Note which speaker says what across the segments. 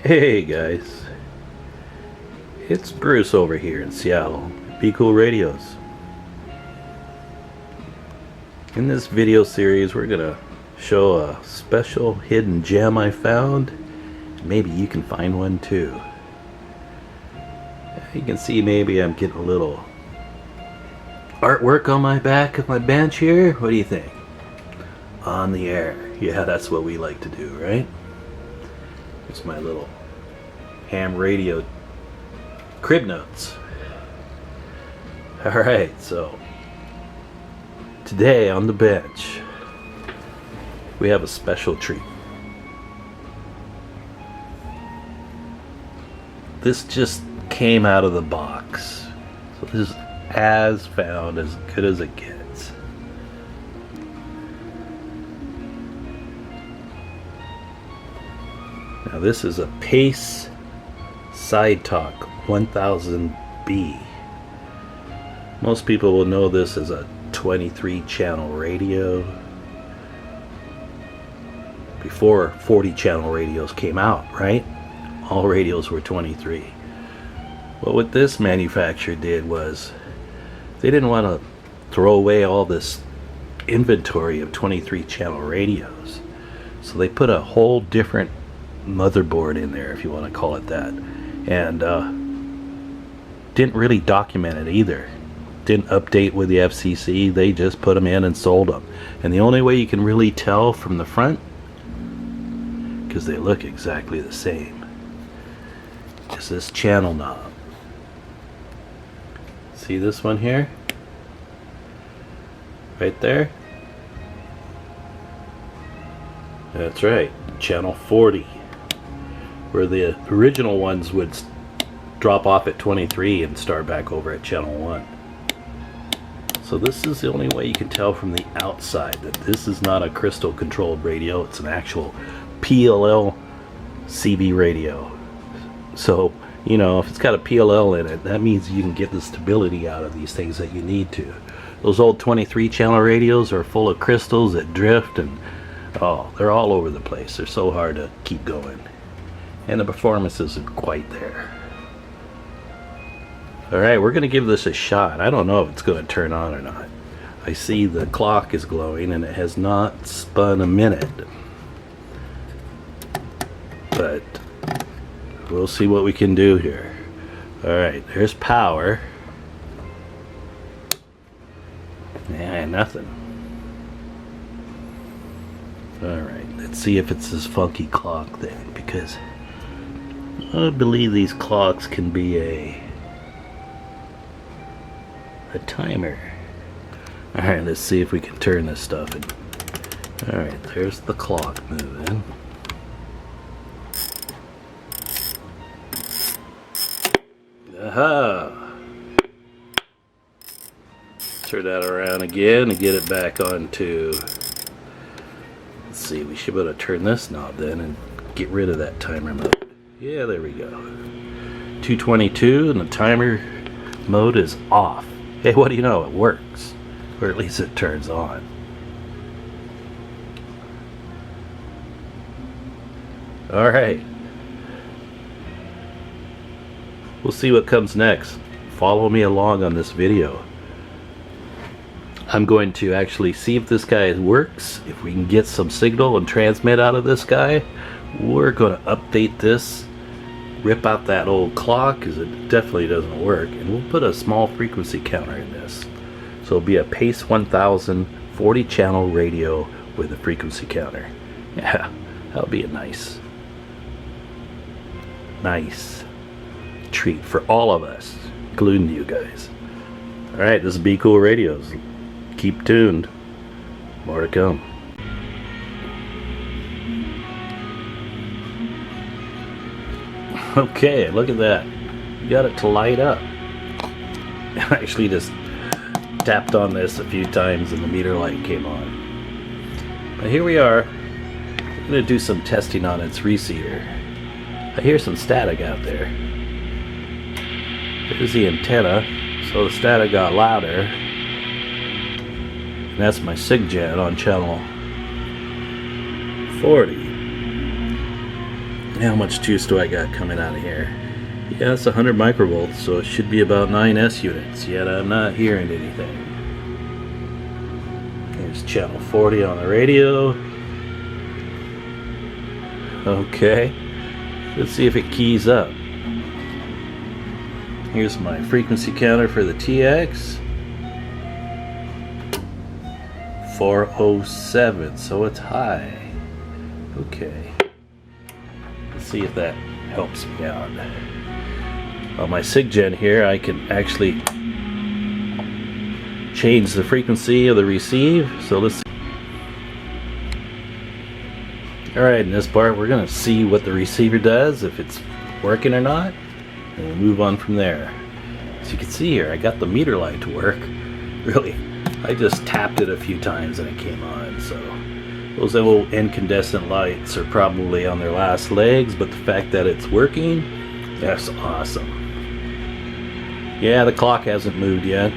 Speaker 1: Hey guys, it's Bruce over here in Seattle, Be Cool Radios. In this video series, we're gonna show a special hidden gem I found. Maybe you can find one too. You can see maybe I'm getting a little artwork on my back of my bench here. What do you think? On the air. Yeah, that's what we like to do, right? It's my little ham radio crib notes. Alright, so today on the bench we have a special treat. This just came out of the box. So this is as found, as good as it gets. Now this is a Pace Side Talk 1000B. Most people will know this as a 23 channel radio. Before 40 channel radios came out, right? All radios were 23. But what this manufacturer did was they didn't want to throw away all this inventory of 23 channel radios. So they put a whole different motherboard in there, if you want to call it that, and didn't really document it either. Didn't update with the FCC. They just put them in and sold them. And the only way you can really tell from the front, because they look exactly the same, is this channel knob. See this one here? Right there? That's right, channel 40. Where the original ones would drop off at 23 and start back over at channel 1. So this is the only way you can tell from the outside that this is not a crystal controlled radio. It's an actual PLL CB radio. So, you know, if it's got a PLL in it, that means you can get the stability out of these things that you need to. Those old 23 channel radios are full of crystals that drift, and oh, they're all over the place. They're so hard to keep going. And the performance isn't quite there. Alright, we're going to give this a shot. I don't know if it's going to turn on or not. I see the clock is glowing and it has not spun a minute. But we'll see what we can do here. Alright, there's power. Yeah, nothing. Alright, let's see if it's this funky clock then, because I believe these clocks can be a timer. Alright, let's see if we can turn this stuff in. Alright, there's the clock moving. Aha! Turn that around again and get it back onto. Let's see, we should be able to turn this knob then and get rid of that timer mode. Yeah, there we go. 222 and the timer mode is off. Hey, what do you know? It works. Or at least it turns on. Alright. We'll see what comes next. Follow me along on this video. I'm going to actually see if this guy works. If we can get some signal and transmit out of this guy, we're going to update this, rip out that old clock because it definitely doesn't work, and we'll put a small frequency counter in this. So it'll be a Pace 1000 40 channel radio with a frequency counter. Yeah, that'll be a nice treat for all of us, including you guys. Alright, this is Be Cool Radios. Keep tuned. More to come. Okay, look at that. You got it to light up. I actually just tapped on this a few times and the meter light came on. But here we are. I'm going to do some testing on its receiver. I hear some static out there. There's the antenna, so the static got louder. And that's my SIGJAT on channel 40. How much juice do I got coming out of here? Yeah, it's 100 microvolts, so it should be about 9 S units, yet I'm not hearing anything. Here's channel 40 on the radio. Okay, let's see if it keys up. Here's my frequency counter for the TX. 407, so it's high. Okay, let's see if that helps me out. On my SIGGEN here, I can actually change the frequency of the receive. So let's see. Alright, in this part we're going to see what the receiver does, if it's working or not, and we'll move on from there. As you can see here, I got the meter light to work. Really, I just tapped it a few times and it came on. So those little incandescent lights are probably on their last legs, but the fact that it's working, that's awesome. Yeah, the clock hasn't moved yet.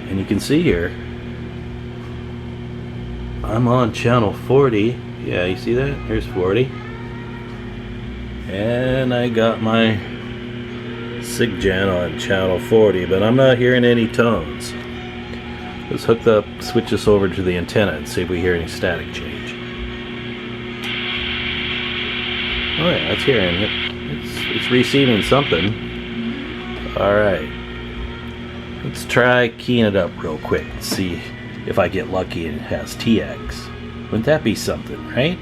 Speaker 1: And you can see here, I'm on channel 40. Yeah, you see that? Here's 40. And I got my SIGGEN on channel 40, but I'm not hearing any tones. Let's hook the switch this over to the antenna and see if we hear any static change. Oh yeah, it's hearing it. It's receiving something. Alright. Let's try keying it up real quick and see if I get lucky and it has TX. Wouldn't that be something, right?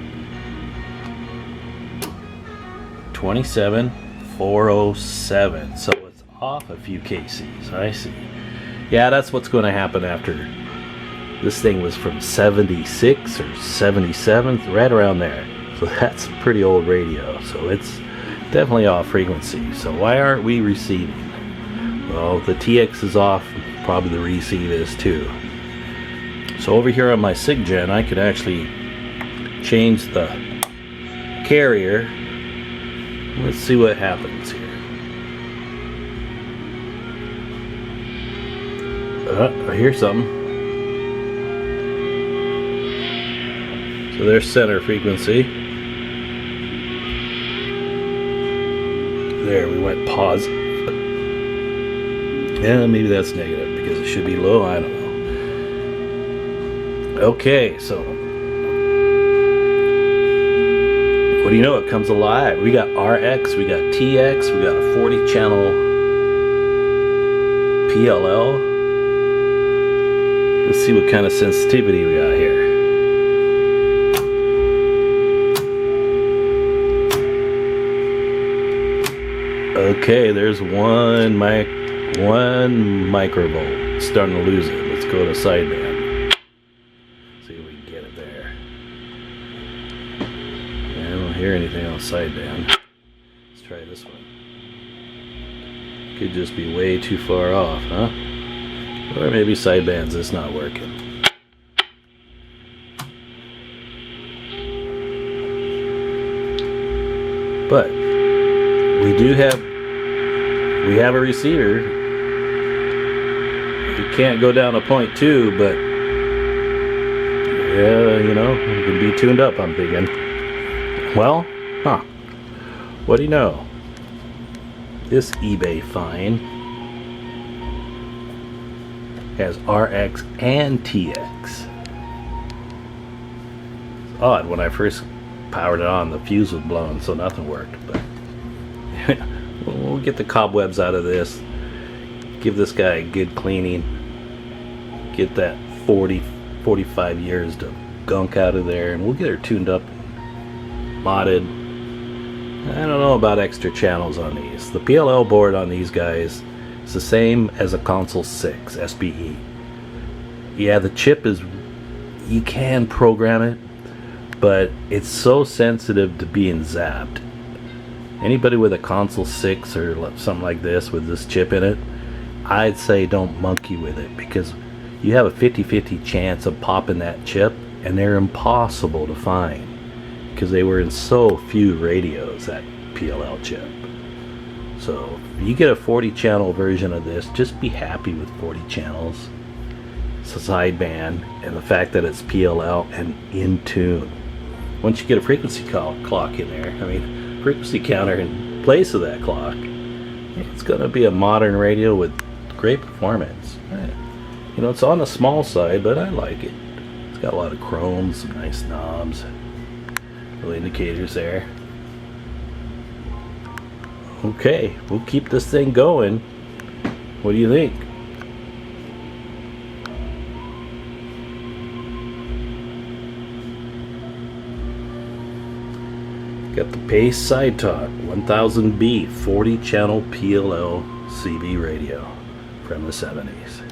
Speaker 1: 27407. So it's off a few kcs. I see. Yeah, that's what's going to happen after. This thing was from 76 or 77, right around there. So that's a pretty old radio. So it's definitely off frequency. So why aren't we receiving? Well, the TX is off. Probably the receive is too. So over here on my SIGGEN, I could actually change the carrier. Let's see what happens here. I hear something. So there's center frequency. There, we went pause. Yeah, maybe that's negative because it should be low. I don't know. Okay, so what do you know? It comes alive. We got RX, we got TX, we got a 40 channel PLL. Let's see what kind of sensitivity we got here. Okay, there's one microvolt. It's starting to lose it. Let's go to sideband. See if we can get it there. Yeah, I don't hear anything on sideband. Let's try this one. Could just be way too far off, huh? Or maybe sideband's just not working. But we have a receiver. You can't go down to 0.2, but yeah, you know, it can be tuned up, I'm thinking. Well, what do you know? This eBay find has RX and TX. It's odd, when I first powered it on, the fuse was blown, so nothing worked, but we'll get the cobwebs out of this, give this guy a good cleaning, get that 45 years of gunk out of there, and we'll get her tuned up, modded. I don't know about extra channels on these. The PLL board on these guys is the same as a console 6 SBE. Yeah, the chip is, you can program it, but it's so sensitive to being zapped. Anybody with a console 6 or something like this with this chip in it, I'd say don't monkey with it, because you have a 50-50 chance of popping that chip, and they're impossible to find because they were in so few radios, that PLL chip. So if you get a 40 channel version of this, just be happy with 40 channels. It's a sideband, and the fact that it's PLL and in tune. once you get a frequency clock in there, I mean, frequency counter in place of that clock, it's going to be a modern radio with great performance. You know, it's on the small side, but I like it. It's got a lot of chrome, some nice knobs, little indicators there. Okay, we'll keep this thing going. What do you think? Got the Pace Side Talk 1000B 40 channel PLL CB radio from the 70s.